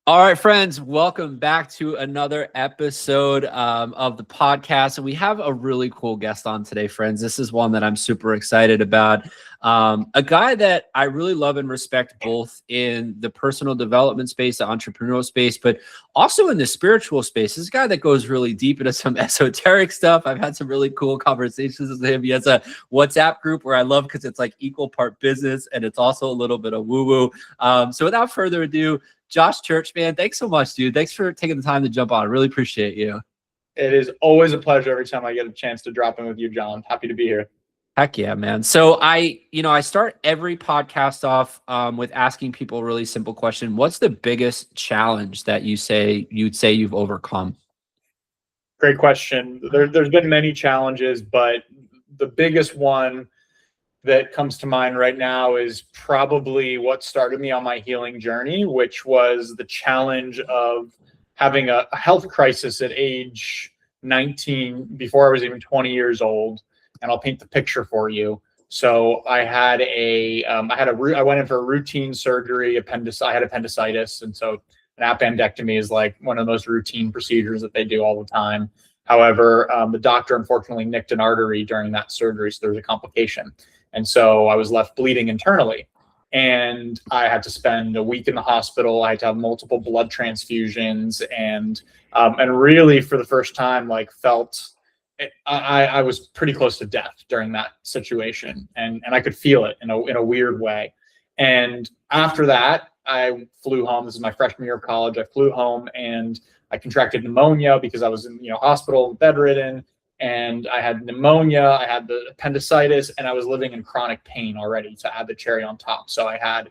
All right, friends, welcome back to another episode of the podcast. And we have a really cool guest on today, friends. This is one that I'm super excited about. A guy that I really love and respect both in the personal development space, the entrepreneurial space, but also in the spiritual space. This is a guy that goes really deep into some esoteric stuff. I've had some really cool conversations with him. He has a WhatsApp group where I love because it's like equal part business and it's also a little bit of woo-woo. So without further ado, Josh Church, man, thanks so much, dude. Thanks for taking the time to jump on. I really appreciate you. It is always a pleasure every time I get a chance to drop in with you, John. Happy to be here. Heck yeah, man. So I start every podcast off with asking people a really simple question. What's the biggest challenge that you'd say you've overcome? Great question. There's been many challenges, but the biggest one that comes to mind right now is probably what started me on my healing journey, which was the challenge of having a health crisis at age 19, before I was even 20 years old. And I'll paint the picture for you. So I had I went in for a routine surgery. I had appendicitis, and so an appendectomy is like one of the most routine procedures that they do all the time. However, the doctor unfortunately nicked an artery during that surgery, so there was a complication. And so I was left bleeding internally, and I had to spend a week in the hospital. I had to have multiple blood transfusions, and really for the first time, like I was pretty close to death during that situation, and I could feel it in a weird way. And after that, I flew home. This is my freshman year of college. I flew home and I contracted pneumonia because I was in hospital, bedridden. And I had pneumonia, I had the appendicitis, and I was living in chronic pain already to add the cherry on top. So I had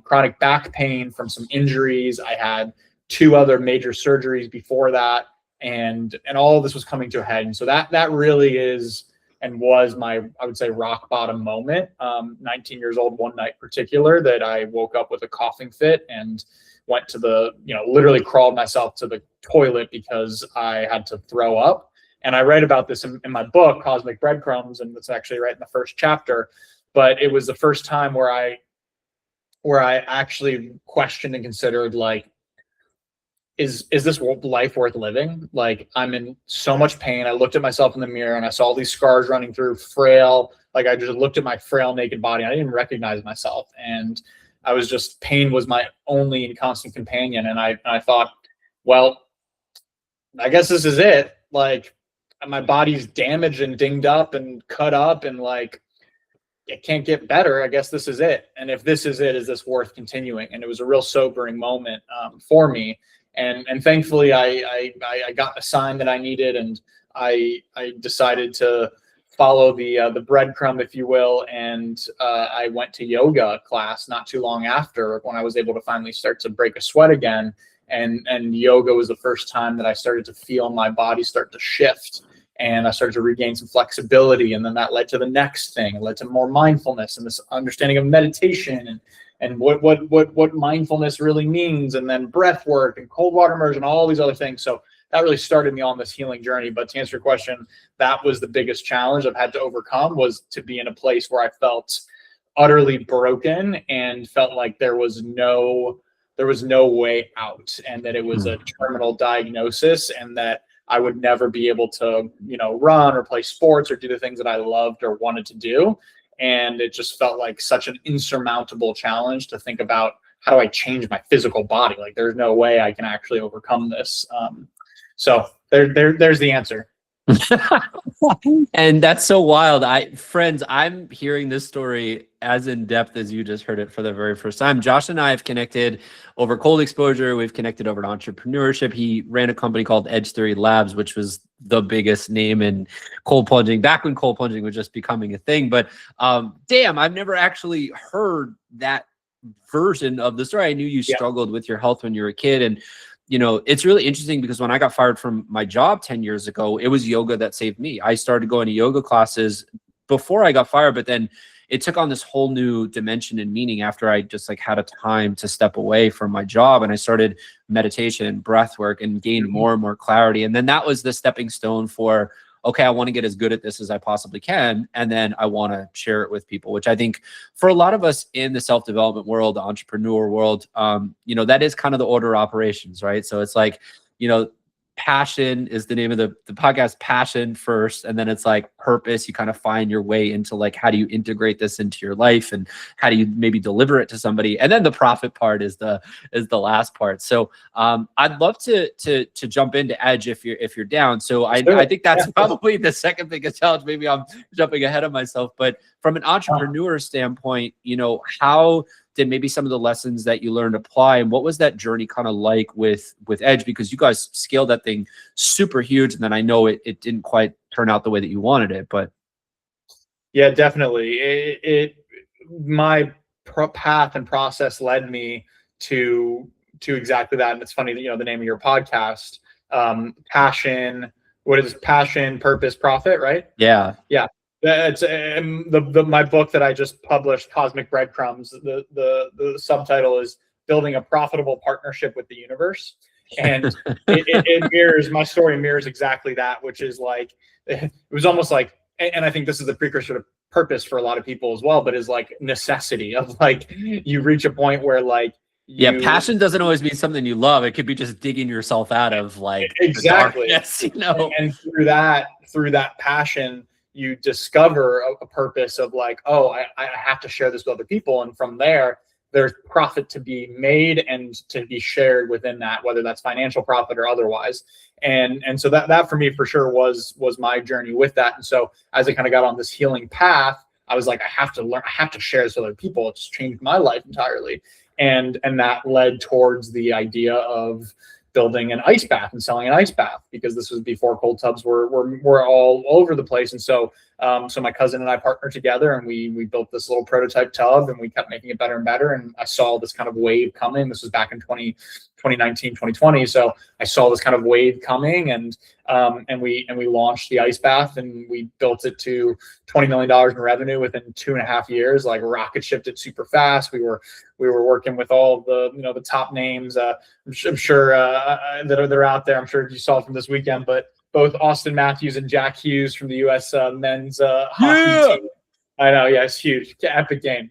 chronic back pain from some injuries. I had 2 other major surgeries before that, and all of this was coming to a head. And so that really is and was my, I would say, rock bottom moment. 19 years old, one night in particular, that I woke up with a coughing fit and went to literally crawled myself to the toilet because I had to throw up. And I write about this in my book, Cosmic Breadcrumbs, and it's actually right in the first chapter. But it was the first time where I actually questioned and considered, like, is this life worth living? Like, I'm in so much pain. I looked at myself in the mirror and I saw all these scars running through, frail. Like, I just looked at my frail, naked body. I didn't even recognize myself. And I was just, pain was my only and constant companion. And I thought, well, I guess this is it. Like, my body's damaged and dinged up and cut up, and like, it can't get better. I guess this is it. And if this is it, is this worth continuing? And it was a real sobering moment for me. And thankfully, I got the sign that I needed, and I decided to follow the breadcrumb, if you will. And I went to yoga class not too long after, when I was able to finally start to break a sweat again. And yoga was the first time that I started to feel my body start to shift, and I started to regain some flexibility. And then that led to the next thing. It led to more mindfulness and this understanding of meditation and what mindfulness really means, and then breath work and cold water immersion, all these other things. So that really started me on this healing journey. But to answer your question, that was the biggest challenge I've had to overcome, was to be in a place where I felt utterly broken and felt like there was no way out, and that it was a terminal diagnosis, and that I would never be able to, run or play sports or do the things that I loved or wanted to do. And it just felt like such an insurmountable challenge to think about, how do I change my physical body? Like, there's no way I can actually overcome this. So there's the answer. And that's so wild. Friends, I'm hearing this story as in depth as you just heard it for the very first time. Josh and I have connected over cold exposure. We've connected over entrepreneurship. He ran a company called Edge Theory Labs, which was the biggest name in cold plunging back when cold plunging was just becoming a thing. But damn, I've never actually heard that version of the story. I knew you struggled with your health when you were a kid, and it's really interesting because when I got fired from my job 10 years ago, it was yoga that saved me. I started going to yoga classes before I got fired, but then it took on this whole new dimension and meaning after I just had a time to step away from my job, and I started meditation, breath work, and gained more and more clarity. And then that was the stepping stone for okay, I want to get as good at this as I possibly can. And then I want to share it with people, which I think for a lot of us in the self-development world, the entrepreneur world, that is kind of the order of operations, right? So it's like, passion is the name of the podcast, passion first. And then it's like purpose. You kind of find your way into like, how do you integrate this into your life and how do you maybe deliver it to somebody? And then the profit part is the last part. So I'd love to jump into Edge if you're down. So I think that's probably the second biggest challenge. Maybe I'm jumping ahead of myself, but from an entrepreneur standpoint, how did maybe some of the lessons that you learned apply, and what was that journey kind of like with Edge? Because you guys scaled that thing super huge, and then I know it didn't quite turn out the way that you wanted it, but yeah, definitely. My path and process led me to exactly that. And it's funny that, the name of your podcast, passion, what is passion, purpose, profit, right? Yeah. It's my book that I just published, Cosmic Breadcrumbs. The subtitle is Building a Profitable Partnership with the Universe, and it mirrors, my story mirrors exactly that, which is like, it was almost like, and I think this is the precursor to purpose for a lot of people as well, but is like necessity of like, you reach a point where like, passion doesn't always mean something you love. It could be just digging yourself out of like exactly the darkness, and through that passion, you discover a purpose of like, oh, I have to share this with other people. And from there, there's profit to be made and to be shared within that, whether that's financial profit or otherwise. And so that for me, for sure, was my journey with that. And so as I kind of got on this healing path, I was like, I have to learn, I have to share this with other people. It's changed my life entirely. And that led towards the idea of building an ice bath and selling an ice bath, because this was before cold tubs were all over the place. And so my cousin and I partnered together, and we built this little prototype tub, and we kept making it better and better. And I saw this kind of wave coming. This was back in 2019, 2020. So I saw this kind of wave coming, and we launched the ice bath, and we built it to $20 million in revenue within 2.5 years, like rocket shipped it super fast. We were working with all the, the top names. I'm sure that they're out there. I'm sure you saw from this weekend, but both Austin Matthews and Jack Hughes from the U.S. Men's hockey team. I know, yeah, it's huge. Epic game.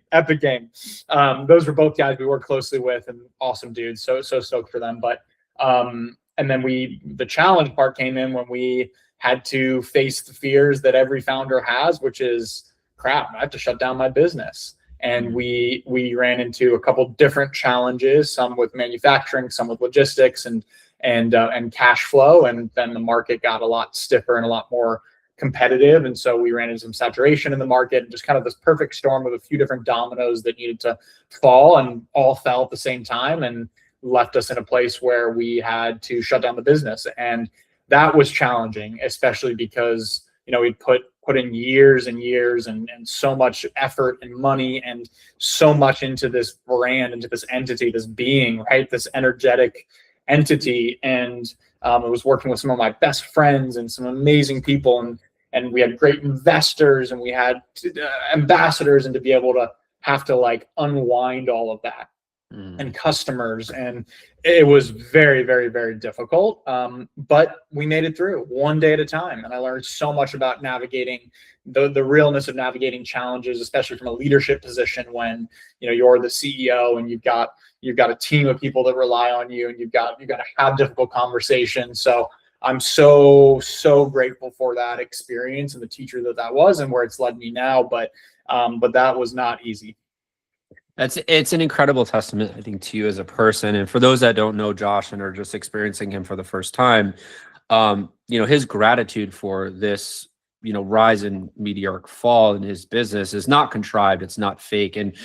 Those were both guys we worked closely with, and awesome dudes. So stoked for them. But and then the challenge part came in when we had to face the fears that every founder has, which is, crap, I have to shut down my business. And we ran into a couple different challenges, some with manufacturing, some with logistics and cash flow. And then the market got a lot stiffer and a lot more competitive. And so we ran into some saturation in the market, and just kind of this perfect storm of a few different dominoes that needed to fall, and all fell at the same time, and left us in a place where we had to shut down the business. And that was challenging, especially because, we put in years and years and so much effort and money and so much into this brand, into this entity, this being, right? This energetic entity. And I was working with some of my best friends and some amazing people, and we had great investors, and we had ambassadors, and to be able to have to like unwind all of that and customers. And it was very, very, very difficult. But we made it through one day at a time. And I learned so much about navigating the realness of navigating challenges, especially from a leadership position when, you're the CEO and you've got a team of people that rely on you, and you've got to have difficult conversations. So I'm so grateful for that experience and the teacher that was, and where it's led me now. But that was not easy. It's an incredible testament, I think, to you as a person. And for those that don't know Josh and are just experiencing him for the first time, his gratitude for this, rise and meteoric fall in his business is not contrived. It's not fake. And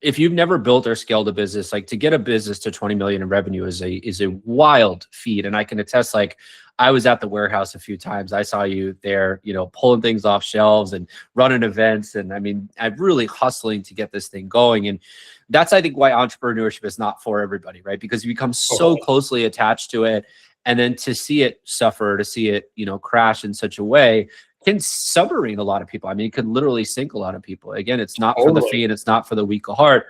if you've never built or scaled a business, like, to get a business to 20 million in revenue is a wild feat. And I can attest, like, I was at the warehouse a few times. I saw you there, pulling things off shelves and running events. And I mean, I'm really hustling to get this thing going. And that's, I think, why entrepreneurship is not for everybody, right? Because you become so closely attached to it. And then to see it suffer, to see it, crash in such a way can submarine a lot of people. I mean, it could literally sink a lot of people. Again, it's not for the faint, it's not for the weak of heart.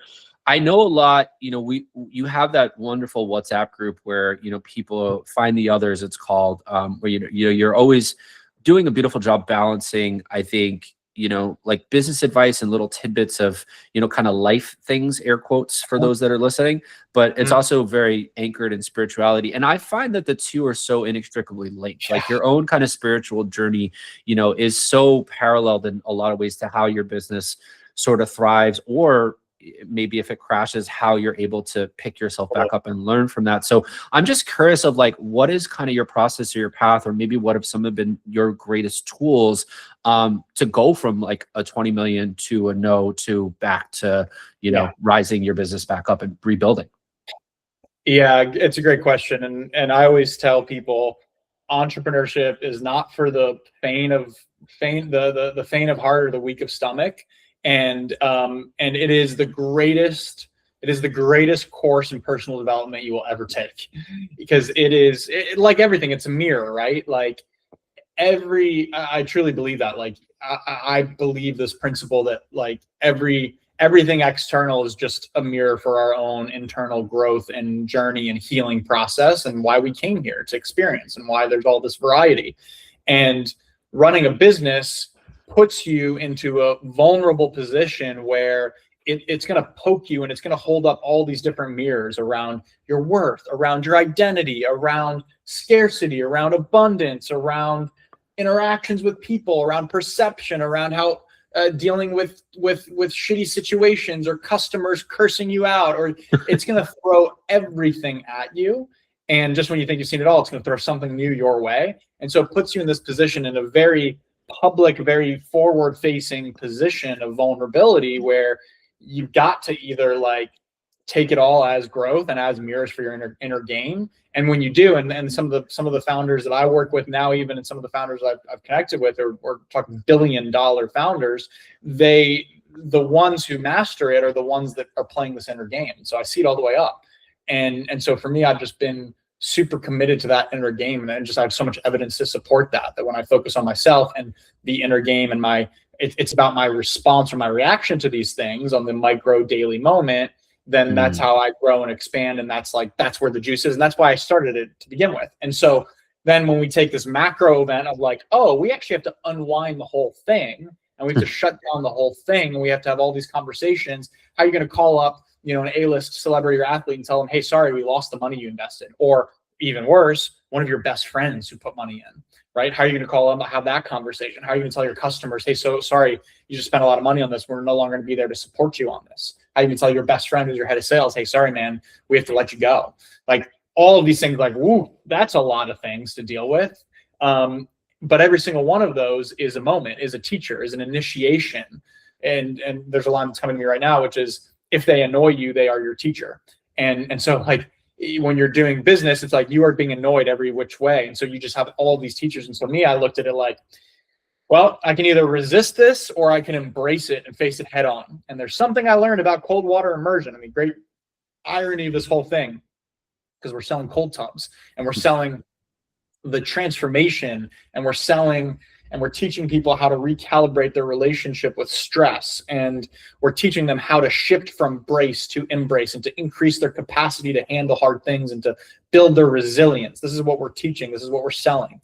I know a lot, you have that wonderful WhatsApp group where, people find the others, it's called, where, you're always doing a beautiful job balancing, I think, like business advice and little tidbits of, kind of life things, air quotes for those that are listening, but it's also very anchored in spirituality. And I find that the two are so inextricably linked. Like your own kind of spiritual journey, is so paralleled in a lot of ways to how your business sort of thrives, or maybe if it crashes, how you're able to pick yourself back up and learn from that. So I'm just curious of like, what is kind of your process or your path, or maybe what have some have been your greatest tools to go from like a 20 million to a no to back to, rising your business back up and rebuilding? Yeah, it's a great question. And I always tell people entrepreneurship is not for the faint of heart or the weak of stomach. And it is the greatest course in personal development you will ever take, because like everything, it's a mirror, right? Like I truly believe that. Like I believe this principle that like everything external is just a mirror for our own internal growth and journey and healing process, and why we came here to experience, and why there's all this variety. And running a business puts you into a vulnerable position where it's going to poke you, and it's going to hold up all these different mirrors around your worth, around your identity, around scarcity, around abundance, around interactions with people, around perception, around how dealing with shitty situations or customers cursing you out, or it's going to throw everything at you. And just when you think you've seen it all, it's going to throw something new your way. And so it puts you in this position, in a very public, very forward-facing position of vulnerability, where you've got to either like take it all as growth and as mirrors for your inner game. And when you do, and some of the founders that I work with now, even, and some of the founders I've connected with, or talking billion-dollar founders, the ones who master it are the ones that are playing this inner game. So I see it all the way up. And so for me, I've just been super committed to that inner game, and just I have so much evidence to support that when I focus on myself and the inner game, and it's about my response or my reaction to these things on the micro daily moment, then that's how I grow and expand. And that's where the juice is. And that's why I started it to begin with. And so then when we take this macro event of like, oh, we actually have to unwind the whole thing, and we have to shut down the whole thing, and we have to have all these conversations. How are you going to call up, an A-list celebrity or athlete and tell them, hey, sorry, we lost the money you invested? Or even worse, one of your best friends who put money in, right? How are you going to call them, have that conversation? How are you going to tell your customers, hey, so sorry, you just spent a lot of money on this. We're no longer going to be there to support you on this. How are you going to tell your best friend who's your head of sales, hey, sorry, man, we have to let you go? Like all of these things, like, woo, that's a lot of things to deal with. But every single one of those is a moment, is a teacher, is an initiation. And there's a line that's coming to me right now, which is, if they annoy you, they are your teacher. And so like when you're doing business, it's like you are being annoyed every which way. And so you just have all these teachers. And so me, I looked at it like, well, I can either resist this or I can embrace it and face it head on. And there's something I learned about cold water immersion. I mean, great irony of this whole thing, because we're selling cold tubs, and we're selling the transformation, and we're teaching people how to recalibrate their relationship with stress. And we're teaching them how to shift from brace to embrace, and to increase their capacity to handle hard things, and to build their resilience. This is what we're teaching. This is what we're selling.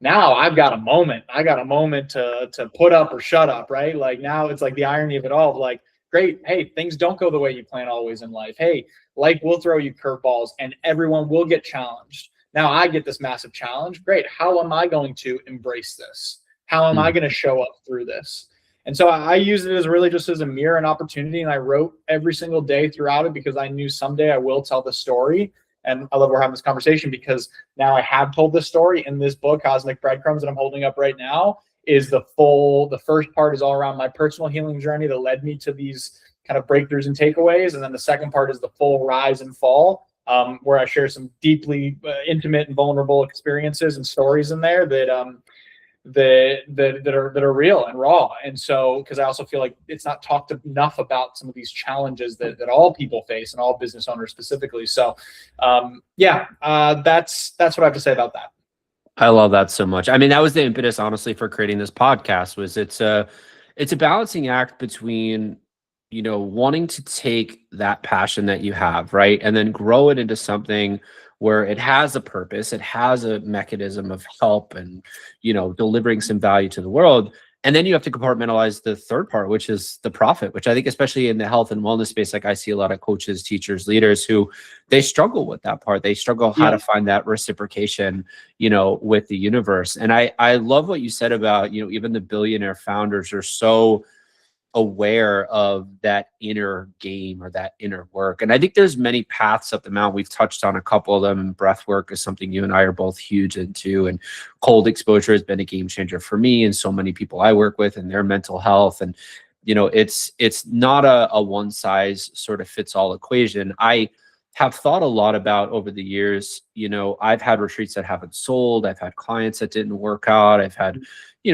Now I've got a moment. I got a moment to put up or shut up, right? Like now it's like the irony of it all, of like, great, hey, things don't go the way you plan always in life. Hey, life will throw you curveballs, and everyone will get challenged. Now I get this massive challenge. Great. How am I going to embrace this? How am I going to show up through this? And so I use it as really just as a mirror and opportunity. And I wrote every single day throughout it, because I knew someday I will tell the story. And I love we're having this conversation, because now I have told this story in this book, Cosmic Breadcrumbs, that I'm holding up right now. Is the first part is all around my personal healing journey that led me to these kind of breakthroughs and takeaways. And then the second part is the full rise and fall, where I share some deeply intimate and vulnerable experiences and stories in there that are real and raw. And so, because I also feel like it's not talked enough about some of these challenges that all people face, and all business owners specifically. So that's what I have to say about that. I love that so much. I mean, that was the impetus, honestly, for creating this podcast. Was it's a balancing act between, wanting to take that passion that you have, right, and then grow it into something where it has a purpose, it has a mechanism of help and, delivering some value to the world. And then you have to compartmentalize the third part, which is the profit, which I think, especially in the health and wellness space, like I see a lot of coaches, teachers, leaders who they struggle with that part. They struggle how to find that reciprocation, with the universe. And I love what you said about, even the billionaire founders are so aware of that inner game or that inner work. And I think there's many paths up the mountain. We've touched on a couple of them. Breath work is something you and I are both huge into. And cold exposure has been a game changer for me and so many people I work with and their mental health. And, it's not a one size sort of fits all equation. I have thought a lot about over the years, I've had retreats that haven't sold. I've had clients that didn't work out. I've had,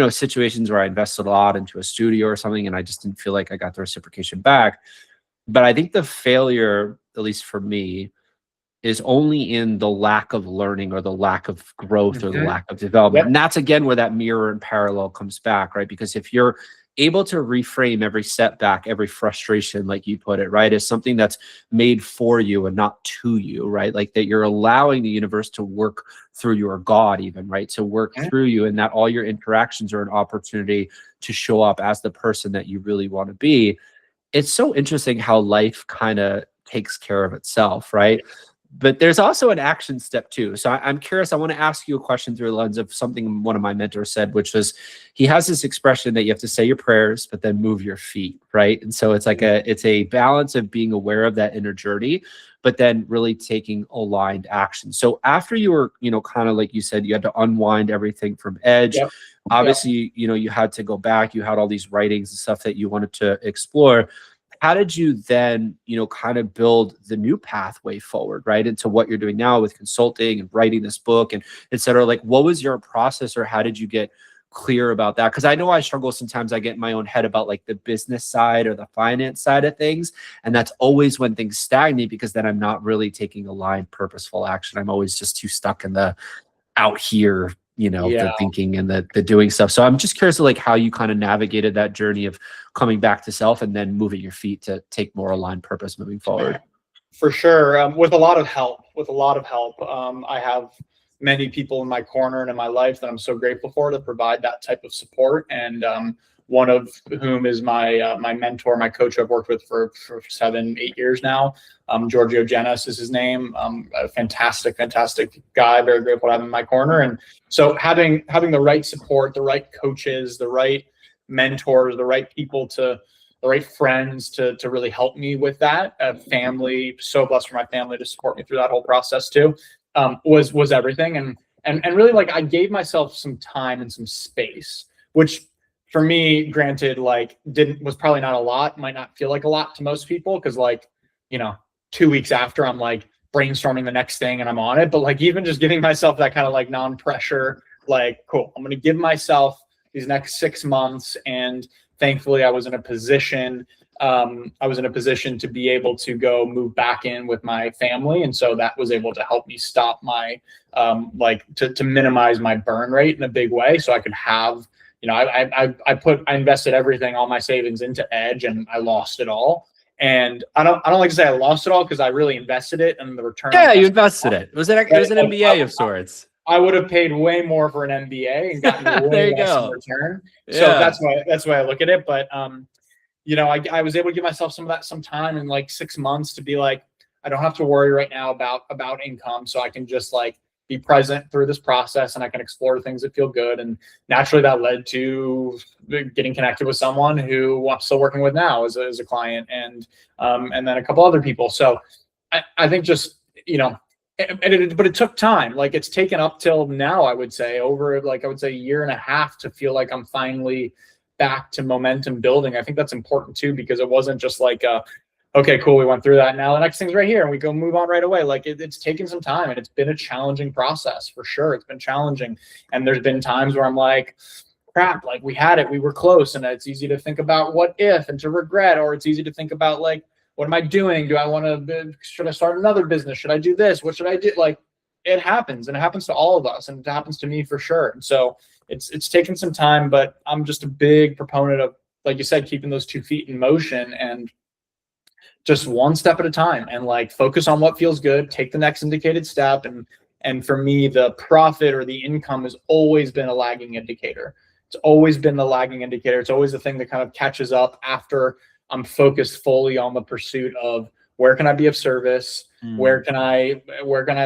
situations where I invested a lot into a studio or something and I just didn't feel like I got the reciprocation back. But I think the failure, at least for me, is only in the lack of learning or the lack of growth or the lack of development. Yep. And that's again where that mirror and parallel comes back, right? Because if you're able to reframe every setback, every frustration, like you put it, right, as something that's made for you and not to you, right? Like that you're allowing the universe to work through your God even, right? To work through you, and that all your interactions are an opportunity to show up as the person that you really want to be. It's so interesting how life kind of takes care of itself, right? But there's also an action step too. So I'm curious, I want to ask you a question through the lens of something one of my mentors said, which was, he has this expression that you have to say your prayers, but then move your feet, right? And so it's like it's a balance of being aware of that inner journey, but then really taking aligned action. So after you were, kind of like you said, you had to unwind everything from edge. Yep. Obviously, you had to go back, you had all these writings and stuff that you wanted to explore. How did you then, kind of build the new pathway forward, right, into what you're doing now with consulting and writing this book and et cetera? Like, what was your process, or how did you get clear about that? Because I know I struggle sometimes. I get in my own head about like the business side or the finance side of things. And that's always when things stagnate, because then I'm not really taking aligned, purposeful action. I'm always just too stuck in the out here, the thinking and the doing stuff. So I'm just curious, like, how you kind of navigated that journey of coming back to self and then moving your feet to take more aligned purpose moving forward. For sure. With a lot of help, I have many people in my corner and in my life that I'm so grateful for to provide that type of support. And one of whom is my mentor, my coach I've worked with for 7-8 years now. Giorgio Genis is his name. A fantastic guy. Very grateful to have him in my corner. And so having the right support, the right coaches, the right mentors, the right people the right friends to really help me with that. Family, so blessed for my family to support me through that whole process too. Was everything. And really, like, I gave myself some time and some space, which for me, granted, like, was probably not a lot, might not feel like a lot to most people, because, like, 2 weeks after, I'm like brainstorming the next thing and I'm on it. But like, even just giving myself that kind of like non-pressure, like, cool, I'm going to give myself these next 6 months. And thankfully I was in a position to be able to go move back in with my family. And so that was able to help me stop my, to minimize my burn rate in a big way. So I could have, I invested everything, all my savings into Edge, and I lost it all. And I don't like to say I lost it all, because I really invested it, and the return. Yeah, you invested it. It was an MBA of sorts. I would have paid way more for an MBA and gotten way less in return. Yeah. So that's why I look at it. But I was able to give myself some time in like 6 months to be like, I don't have to worry right now about income, so I can just like be present through this process, and I can explore things that feel good. And naturally that led to getting connected with someone who I'm still working with now as a client, and then a couple other people. So I think just, but it took time. Like, it's taken up till now, I would say over a year and a half to feel like I'm finally back to momentum building. I think that's important too, because it wasn't just like, okay, cool, we went through that, now the next thing's right here and we go move on right away. Like, it's taken some time, and it's been a challenging process for sure. It's been challenging. And there's been times where I'm like, crap, like, we had it, we were close. And it's easy to think about what if and to regret, or it's easy to think about like, what am I doing? Should I start another business? Should I do this? What should I do? Like, it happens, and it happens to all of us, and it happens to me for sure. And so it's taken some time, but I'm just a big proponent of, like you said, keeping those 2 feet in motion and just one step at a time, and like focus on what feels good, take the next indicated step. And for me, the profit or the income has always been a lagging indicator. It's always been the lagging indicator. It's always the thing that kind of catches up after I'm focused fully on the pursuit of where can I be of service? Where can I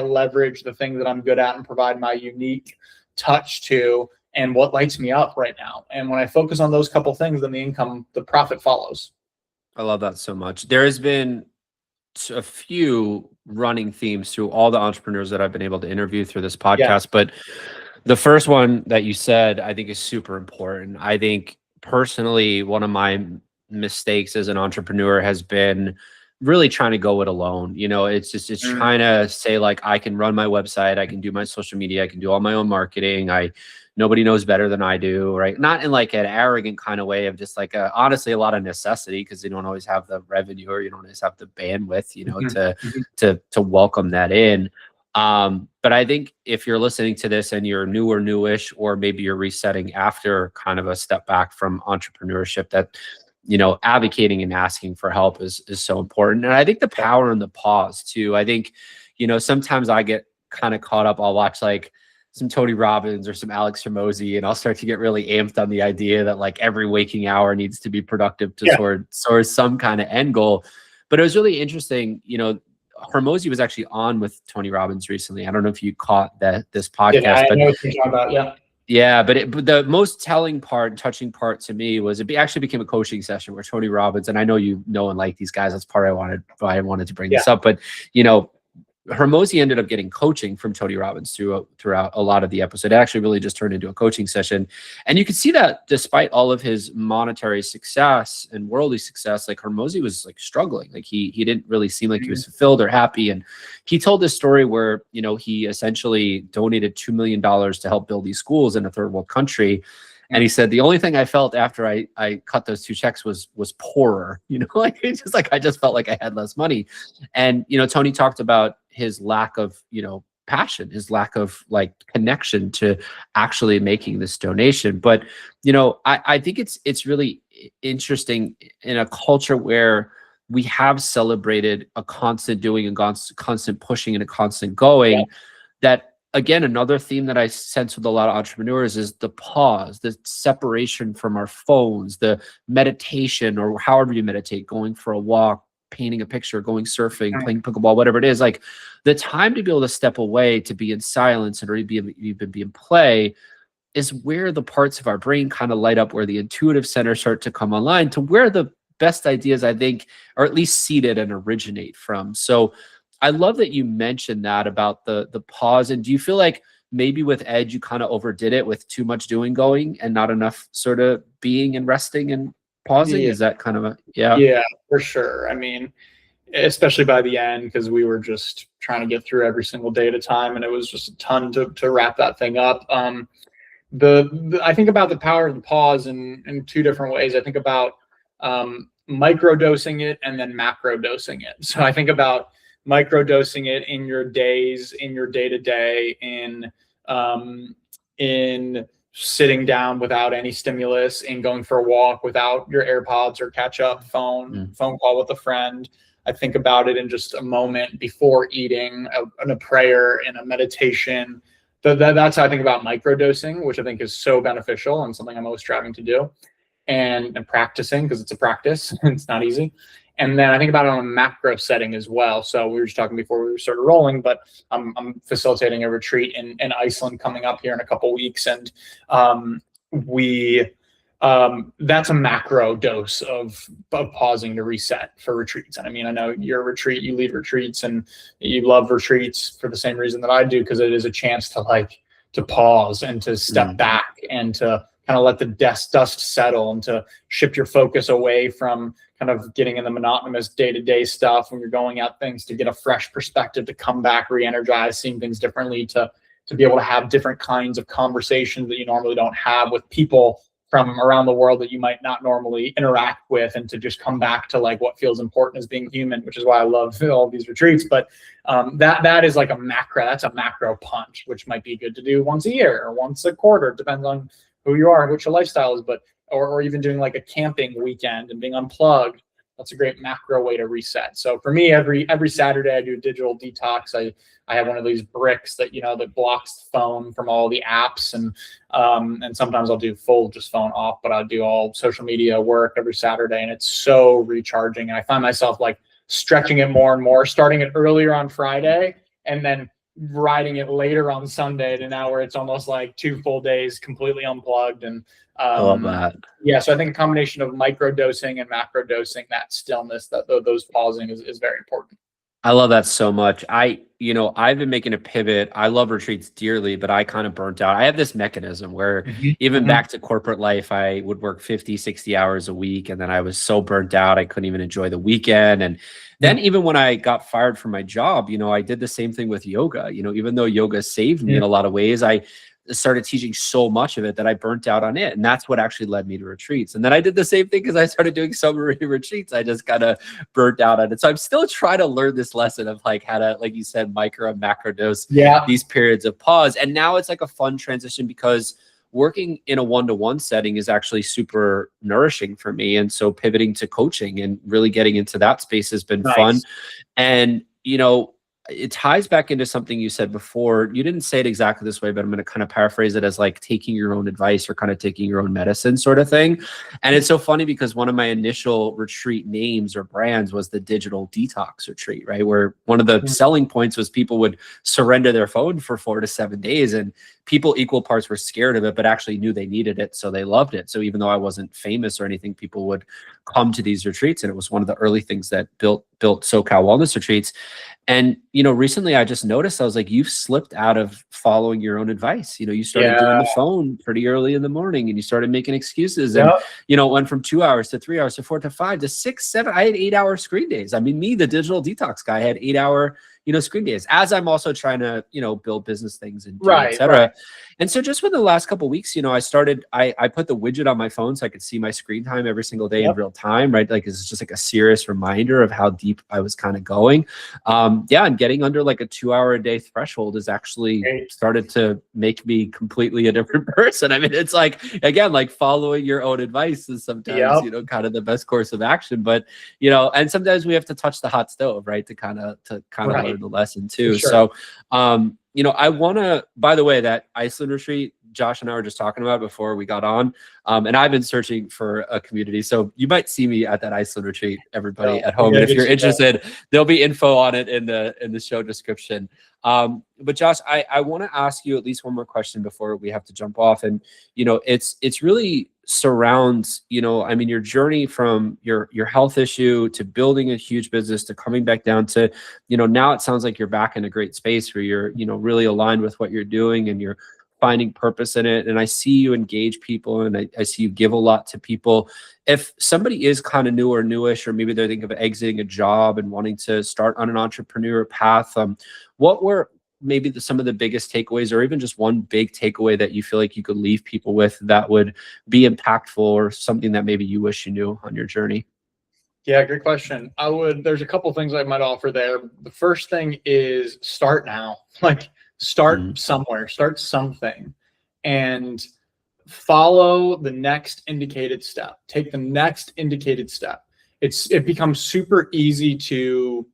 leverage the thing that I'm good at and provide my unique touch to, and what lights me up right now? And when I focus on those couple things, then the profit follows. I love that so much. There has been a few running themes through all the entrepreneurs that I've been able to interview through this podcast, but the first one that you said, I think, is super important. I think personally, one of my mistakes as an entrepreneur has been really trying to go it alone. You know, it's trying to say like, I can run my website, I can do my social media, I can do all my own marketing. Nobody knows better than I do, right? Not in like an arrogant kind of way of just like honestly a lot of necessity, because you don't always have the revenue or you don't always have the bandwidth, you know, to welcome that in. But I think if you're listening to this and you're new or newish, or maybe you're resetting after kind of a step back from entrepreneurship, that, you know, advocating and asking for help is so important. And I think the power in the pause too. I think, you know, sometimes I get kind of caught up. I'll watch like some Tony Robbins or some Alex Hormozi, and I'll start to get really amped on the idea that like every waking hour needs to be productive to towards some kind of end goal. But it was really interesting, you know, Hormozi was actually on with Tony Robbins recently. I don't know if you caught this podcast. Yeah, I know what you're talking about. Yeah. Yeah, but the most telling part, touching part to me was it actually became a coaching session where Tony Robbins, and I know you know and like these guys. That's part why I wanted to bring this up. But you know, Hormozi ended up getting coaching from Tony Robbins throughout a lot of the episode. It actually really just turned into a coaching session. And you could see that despite all of his monetary success and worldly success, like Hormozi was like struggling. Like he didn't really seem like he was fulfilled or happy. And he told this story where, you know, he essentially donated $2 million to help build these schools in a third world country. And he said, the only thing I felt after I cut those 2 checks was poorer, you know, like it's just like, I just felt like I had less money. And, you know, Tony talked about his lack of, you know, passion, his lack of like connection to actually making this donation. But, you know, I think it's really interesting in a culture where we have celebrated a constant doing and constant pushing and a constant going, that again, another theme that I sense with a lot of entrepreneurs is the pause, the separation from our phones, the meditation, or however you meditate, going for a walk, painting a picture, going surfing, playing pickleball, whatever it is. Like the time to be able to step away, to be in silence and even be in play, is where the parts of our brain kind of light up, where the intuitive centers start to come online, to where the best ideas, I think, are at least seeded and originate from. So I love that you mentioned that about the pause. And do you feel like maybe with Ed, you kind of overdid it with too much going and not enough sort of being and resting and pausing? Is that kind of Yeah, for sure. I mean, especially by the end, because we were just trying to get through every single day at a time, and it was just a ton to wrap that thing up. I think about the power of the pause in 2 different ways. I think about micro dosing it and then macro dosing it. So I think about micro dosing it in your days, in your day-to-day, in sitting down without any stimulus, in going for a walk without your AirPods or catch-up phone call with a friend. I think about it in just a moment before eating, in a prayer, in a meditation. That's how I think about microdosing, which I think is so beneficial and something I'm always striving to do and practicing, because it's a practice. It's not easy. And then I think about it on a macro setting as well. So we were just talking before we started rolling, but I'm facilitating a retreat in Iceland coming up here in a couple weeks. And that's a macro dose of pausing to reset for retreats. And I mean, I know you're a retreat, you lead retreats, and you love retreats for the same reason that I do, because it is a chance to pause and to step back and to kind of let the dust settle, and to shift your focus away from kind of getting in the monotonous day-to-day stuff when you're going at things, to get a fresh perspective, to come back re-energized, seeing things differently, to be able to have different kinds of conversations that you normally don't have with people from around the world that you might not normally interact with, and to just come back to like what feels important as being human, which is why I love all these retreats. But that is like that's a macro punch, which might be good to do once a year or once a quarter, depends on who you are and what your lifestyle is. But or even doing like a camping weekend and being unplugged. That's a great macro way to reset. So for me, every Saturday I do a digital detox. I have one of these bricks that, that blocks the phone from all the apps, and sometimes I'll do full just phone off, but I'll do all social media work every Saturday, and it's so recharging. And I find myself like stretching it more and more, starting it earlier on Friday and then riding it later on Sunday to now where it's almost like 2 full days completely unplugged. And I love that. yeah, so I think a combination of micro dosing and macro dosing, that stillness, those pausing is very important. I love that so much. I've been making a pivot. I love retreats dearly, but I kind of burnt out. I have this mechanism where even back to corporate life, I would work 50, 60 hours a week. And then I was so burnt out, I couldn't even enjoy the weekend. And then even when I got fired from my job, I did the same thing with yoga. Even though yoga saved me in a lot of ways, I started teaching so much of it that I burnt out on it. And that's what actually led me to retreats. And then I did the same thing because I started doing so many retreats. I just kind of burnt out on it. So I'm still trying to learn this lesson of like how to, like you said, micro and macro dose these periods of pause. And now it's like a fun transition because working in a one-to-one setting is actually super nourishing for me. And so pivoting to coaching and really getting into that space has been fun. And, it ties back into something you said before. You didn't say it exactly this way, but I'm going to kind of paraphrase it as like taking your own advice or kind of taking your own medicine sort of thing. And it's so funny because one of my initial retreat names or brands was the digital detox retreat, right? Where one of the selling points was people would surrender their phone for 4 to 7 days, and people equal parts were scared of it, but actually knew they needed it. So they loved it. So even though I wasn't famous or anything, people would come to these retreats. And it was one of the early things that built SoCal Wellness Retreats. And, recently I just noticed, I was like, you've slipped out of following your own advice. You started doing the phone pretty early in the morning, and you started making excuses and, it went from 2 hours to 3 hours to 4 to 5 to 6, 7. I had 8-hour screen days. I mean, me, the digital detox guy, had 8-hour, screen days as I'm also trying to, build business things and et cetera. Right. And so just within the last couple of weeks, I put the widget on my phone so I could see my screen time every single day in real time, right? Like it's just like a serious reminder of how deep I was kind of going. And getting under like a 2-hour a day threshold has actually started to make me completely a different person. I mean, it's like, again, like following your own advice is sometimes, kind of the best course of action, but, and sometimes we have to touch the hot stove, right? To kind of learn the lesson too. So, I want to, by the way, that Iceland retreat, Josh and I were just talking about before we got on, and I've been searching for a community. So you might see me at that Iceland retreat, everybody at home. And if you're interested, there'll be info on it in the show description. But Josh, I want to ask you at least one more question before we have to jump off. And, it's really surrounds, your journey from your health issue to building a huge business to coming back down to, now it sounds like you're back in a great space where you're, really aligned with what you're doing and you're finding purpose in it. And I see you engage people, and I see you give a lot to people. If somebody is kind of new or newish, or maybe they're thinking of exiting a job and wanting to start on an entrepreneur path, what were maybe some of the biggest takeaways, or even just one big takeaway that you feel like you could leave people with that would be impactful, or something that maybe you wish you knew on your journey? Yeah, great question. There's a couple things I might offer there. The first thing is start now. Like start somewhere, start something, and follow the next indicated step. Take the next indicated step. It becomes super easy to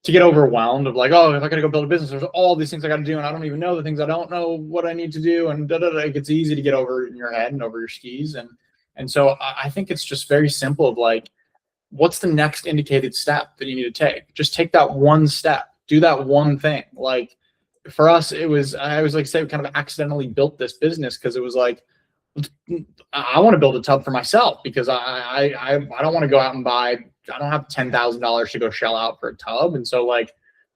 get overwhelmed of like, oh, if I got to go build a business, there's all these things I got to do, and I don't even know the things. I don't know what I need to do, and it gets easy to get over in your head and over your skis. And so I think it's just very simple of like, what's the next indicated step that you need to take? Just take that one step, do that one thing. Like for us, I was like, say, we kind of accidentally built this business because it was like, I want to build a tub for myself because I don't want to go out and buy. I don't have $10,000 to go shell out for a tub. And so like,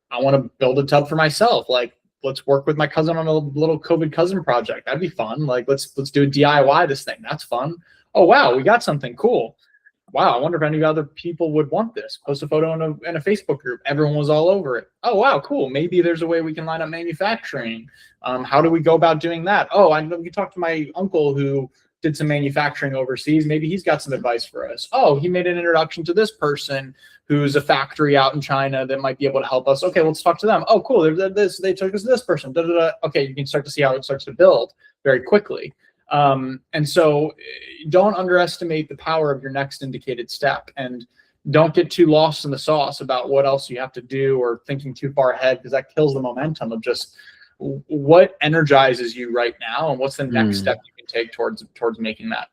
I want to build a tub for myself. Like, let's work with my cousin on a little COVID cousin project. That'd be fun. Like, let's do a DIY this thing. That's fun. Oh, wow. We got something cool. Wow. I wonder if any other people would want this. Post a photo in a Facebook group. Everyone was all over it. Oh, wow. Cool. Maybe there's a way we can line up manufacturing. How do we go about doing that? Oh, I know we talked to my uncle who did some manufacturing overseas. Maybe he's got some advice for us. Oh, he made an introduction to this person who's a factory out in China that might be able to help us. Okay, let's talk to them. Oh, cool. They took us to this person. Da, da, da. Okay, you can start to see how it starts to build very quickly. And so don't underestimate the power of your next indicated step. And don't get too lost in the sauce about what else you have to do or thinking too far ahead, because that kills the momentum of just what energizes you right now and what's the next step you can take towards making that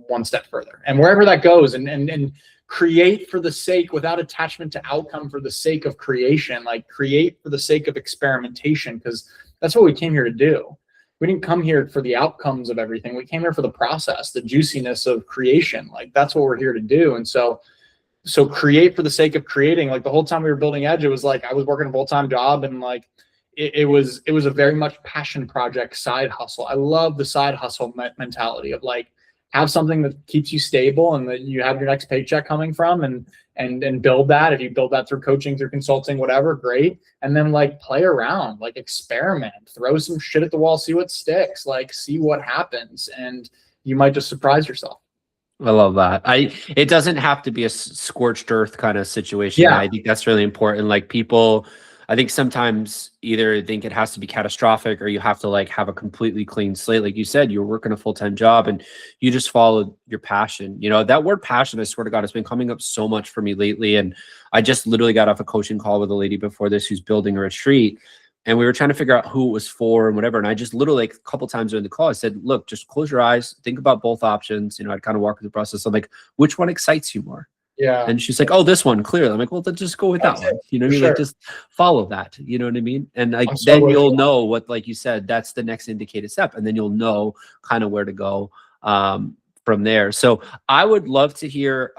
one step further, and wherever that goes, and create for the sake, without attachment to outcome, for the sake of creation, like create for the sake of experimentation, because that's what we came here to do. We didn't come here for the outcomes of everything. We came here for the process, the juiciness of creation. Like that's what we're here to do. And so create for the sake of creating. Like the whole time we were building Edge, it was like I was working a full-time job, and like it was a very much passion project, side hustle. I love the side hustle mentality of like, have something that keeps you stable and that you have your next paycheck coming from, and build that. If you build that through coaching, through consulting, whatever, great. And then like play around, like experiment, throw some shit at the wall, see what sticks, like see what happens, and you might just surprise yourself. I love that. It doesn't have to be a scorched earth kind of situation. Yeah. I think that's really important. Like people, I think sometimes either think it has to be catastrophic, or you have to like have a completely clean slate. Like you said, you're working a full-time job and you just followed your passion. You know, that word passion, I swear to God, it's been coming up so much for me lately. And I just literally got off a coaching call with a lady before this who's building a retreat. And we were trying to figure out who it was for and whatever. And I just literally, like, a couple times during the call, I said, look, just close your eyes, think about both options. You know, I'd kind of walk through the process. I'm like, which one excites you more? Yeah. And she's like, oh, this one, clearly. I'm like, well, then just go with that one. You know what I mean? Sure. Like, just follow that. You know what I mean? And like, then you'll know what, like you said, that's the next indicated step. And then you'll know kind of where to go from there. So I would love to hear,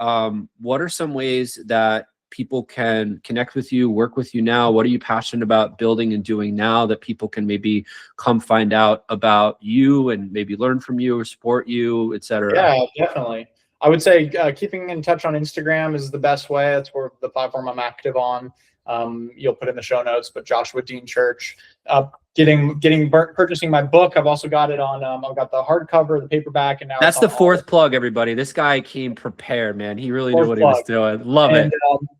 what are some ways that people can connect with you, work with you now? What are you passionate about building and doing now that people can maybe come find out about you and maybe learn from you or support you, et cetera? Yeah, definitely. I would say keeping in touch on Instagram is the best way. That's where the platform I'm active on. You'll put in the show notes, but Joshua Dean Church. Purchasing my book. I've also got it on. I've got the hardcover, the paperback, and now that's the fourth plug. Everybody, this guy came prepared, man. He really knew what he was doing. Love it.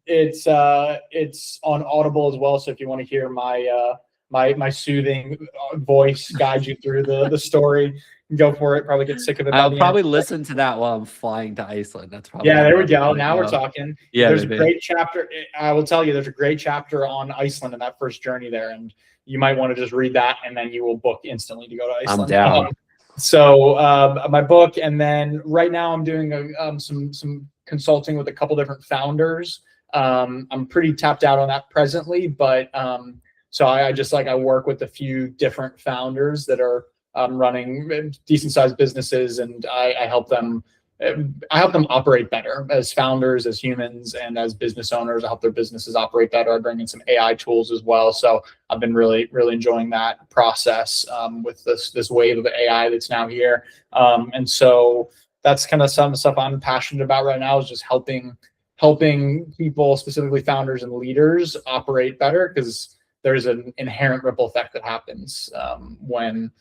It's on Audible as well. So if you want to hear my soothing voice guide you through the story, go for it. Probably get sick of it. I'll probably listen to that while I'm flying to Iceland. That's probably there we go. Now we're talking. Yeah, there's a great chapter. I will tell you, there's a great chapter on Iceland in that first journey there, and you might want to just read that, and then you will book instantly to go to Iceland. I'm down. So my book, and then right now I'm doing some consulting with a couple different founders. I'm pretty tapped out on that presently, but so I work with a few different founders that are running decent sized businesses, and I help them operate better as founders, as humans, and as business owners. I help their businesses operate better. I bring in some AI tools as well. So I've been really enjoying that process with this wave of AI that's now here. And so that's kind of some stuff I'm passionate about right now, is just helping people, specifically founders and leaders, operate better, because there's an inherent ripple effect that happens when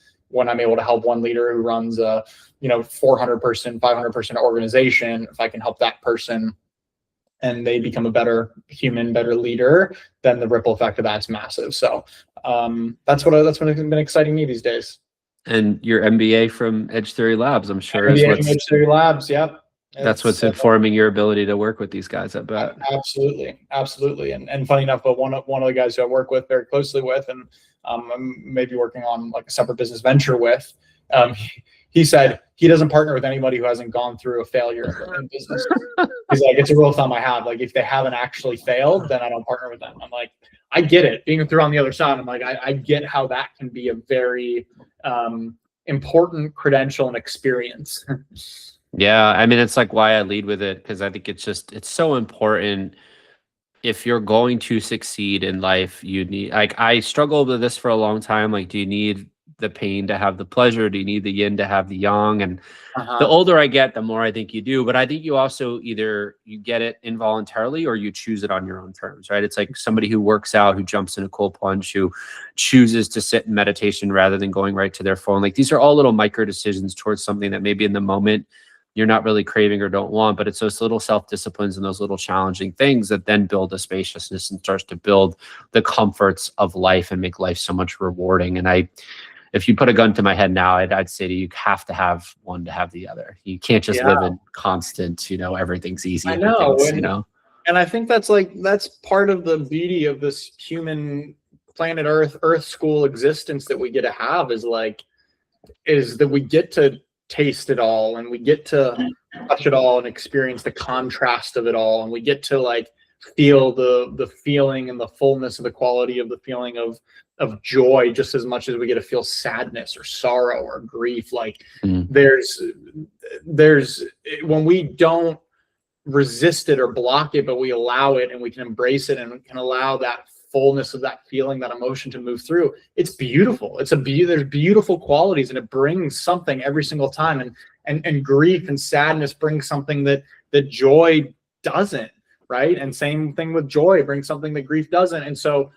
I'm able to help one leader who runs a 400 person, 500 person organization. If I can help that person and they become a better human, better leader, then the ripple effect of that's massive. So that's what has been exciting me these days. And your MBA from Edge Theory Labs, I'm sure, is what's Edge Theory Labs. Yep. That's what's informing your ability to work with these guys, I bet. Absolutely. And funny enough, but one of the guys who I work with very closely with, and I'm maybe working on like a separate business venture with, he said he doesn't partner with anybody who hasn't gone through a failure in business. He's like, it's a rule of thumb I have. Like, if they haven't actually failed, then I don't partner with them. I'm like, I get it. Being through on the other side, I'm like, I get how that can be a very important credential and experience. Yeah, I mean, it's like why I lead with it, because I think it's so important. If you're going to succeed in life, you need, like, I struggled with this for a long time. Like, do you need the pain to have the pleasure? Do you need the yin to have the yang? And the older I get, the more I think you do. But I think you also either you get it involuntarily or you choose it on your own terms, right? It's like somebody who works out, who jumps in a cold plunge, who chooses to sit in meditation rather than going right to their phone. Like, these are all little micro decisions towards something that maybe in the moment you're not really craving or don't want, but it's those little self-disciplines and those little challenging things that then build a spaciousness and starts to build the comforts of life and make life so much rewarding. And if you put a gun to my head now, I'd say to you, have to have one to have the other. You can't just live in constant, everything's easy. I know. And I think that's part of the beauty of this human planet Earth school existence that we get to have is that we get to taste it all, and we get to touch it all and experience the contrast of it all, and we get to feel the feeling and the fullness of the quality of the feeling of joy just as much as we get to feel sadness or sorrow or grief. There's when we don't resist it or block it, but we allow it and we can embrace it and we can allow that fullness of that feeling, that emotion to move through. It's beautiful. There's beautiful qualities, and it brings something every single time. And grief and sadness brings something that joy doesn't, right? And same thing with joy, brings something that grief doesn't. And so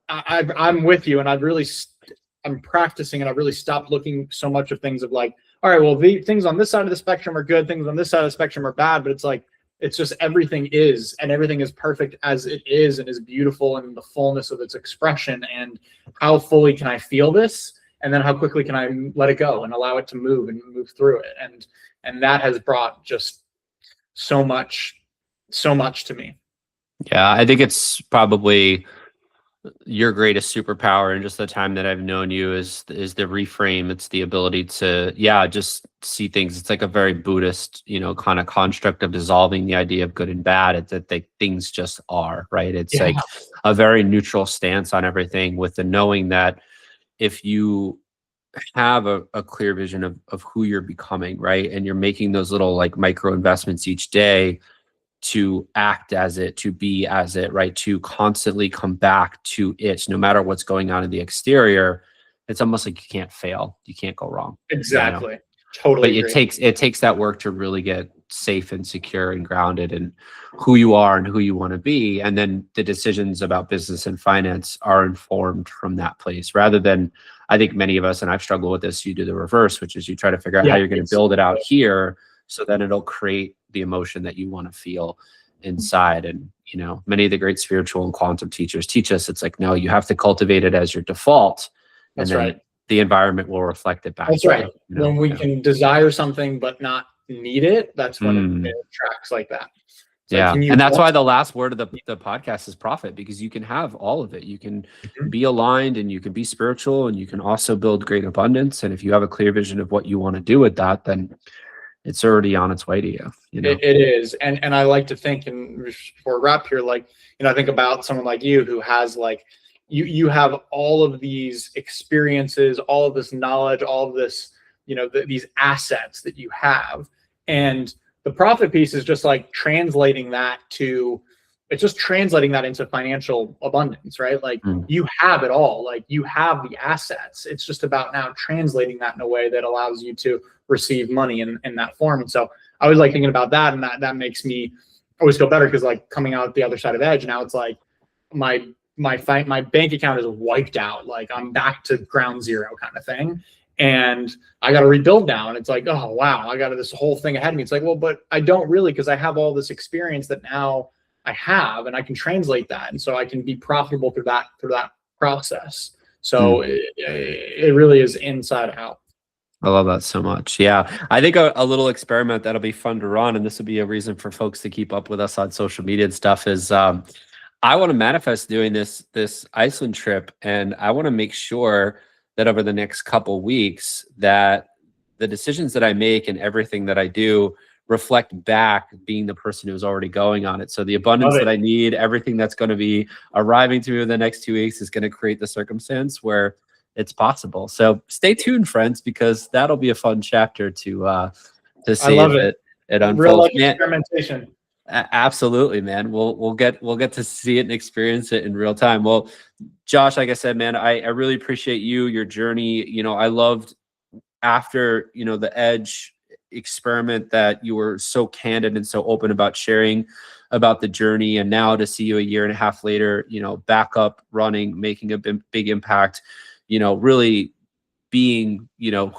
I'm with you, and I'm practicing, and I've really stopped looking so much of things of all right, well, the things on this side of the spectrum are good, things on this side of the spectrum are bad, but it's just everything is, and everything is perfect as it is and is beautiful and the fullness of its expression. And how fully can I feel this? And then how quickly can I let it go and allow it to move and move through it? And that has brought just so much to me. Yeah, I think it's probably your greatest superpower in just the time that I've known you is the reframe. It's the ability to, just see things. It's like a very Buddhist, kind of construct of dissolving the idea of good and bad. It's that things just are, right? It's like a very neutral stance on everything, with the knowing that if you have a clear vision of who you're becoming, right? And you're making those little micro investments each day to act as it, to be as it, right? To constantly come back to it, no matter what's going on in the exterior. It's almost like you can't fail. You can't go wrong. Exactly. Totally. But it takes that work to really get safe and secure and grounded in who you are and who you want to be. And then the decisions about business and finance are informed from that place, rather than, I think many of us, and I've struggled with this, you do the reverse, which is you try to figure out how you're going to build it out here, so then it'll create the emotion that you want to feel inside. And, many of the great spiritual and quantum teachers teach us, it's no, you have to cultivate it as your default. That's and then right. The environment will reflect it back. That's right. When we can desire something but not need it, that's when it tracks like that. And that's why the last word of the podcast is profit, because you can have all of it. You can be aligned, and you can be spiritual, and you can also build great abundance. And if you have a clear vision of what you want to do with that, then it's already on its way to you. It is. And I like to think, and for wrap here, I think about someone like you who has you have all of these experiences, all of this knowledge, all of this, these assets that you have. And the profit piece is just translating that into financial abundance, right? You have it all, you have the assets. It's just about now translating that in a way that allows you to receive money in that form. And so I was thinking about that, and that makes me always feel better, because coming out the other side of Edge, now it's my bank account is wiped out. I'm back to ground zero kind of thing. And I got to rebuild now. And it's oh, wow, I got this whole thing ahead of me. It's well, but I don't really, because I have all this experience that now I have, and I can translate that. And so I can be profitable through that process. So it really is inside out. I love that so much. Yeah. I think a little experiment that'll be fun to run, and this will be a reason for folks to keep up with us on social media and stuff, is I want to manifest doing this Iceland trip, and I want to make sure that over the next couple weeks that the decisions that I make and everything that I do reflect back being the person who's already going on it. So the abundance that I need, everything that's going to be arriving to me in the next 2 weeks is going to create the circumstance where it's possible. So stay tuned, friends, because that'll be a fun chapter to see if it unfolds. Real life experimentation. Absolutely, man. We'll get to see it and experience it in real time. Well, Josh, like I said, man, I really appreciate your journey. I loved after, the Edge experiment that you were so candid and so open about sharing about the journey. And now to see you a year and a half later, back up running, making a big impact, really being,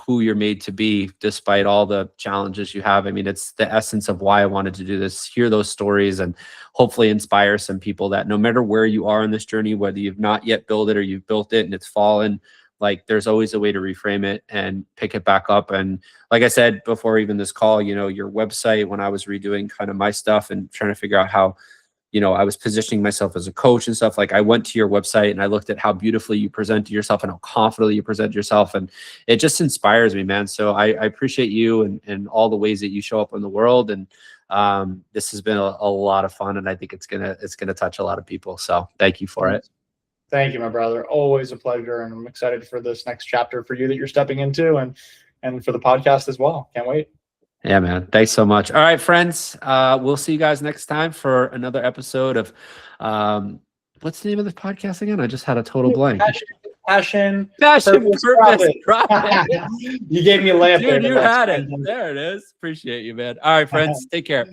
who you're made to be despite all the challenges you have. I mean, it's the essence of why I wanted to do this, hear those stories, and hopefully inspire some people that no matter where you are in this journey, whether you've not yet built it or you've built it and it's fallen, like there's always a way to reframe it and pick it back up. And like I said before, even this call, you know, your website, when I was redoing kind of my stuff and trying to figure out how, you know, I was positioning myself as a coach and stuff, like I went to your website and I looked at how beautifully you present yourself and how confidently you present yourself. And it just inspires me, man. So I appreciate you and all the ways that you show up in the world. And this has been a lot of fun. And I think it's gonna touch a lot of people. So thank you for it. Thank you, my brother. Always a pleasure. And I'm excited for this next chapter for you that you're stepping into and for the podcast as well. Can't wait. Yeah, man. Thanks so much. All right, friends. We'll see you guys next time for another episode of what's the name of the podcast again? I just had a total blank. Passion, purpose, profit. You gave me a layup. Dude, you had it. There it is. Appreciate you, man. All right, friends. Take care.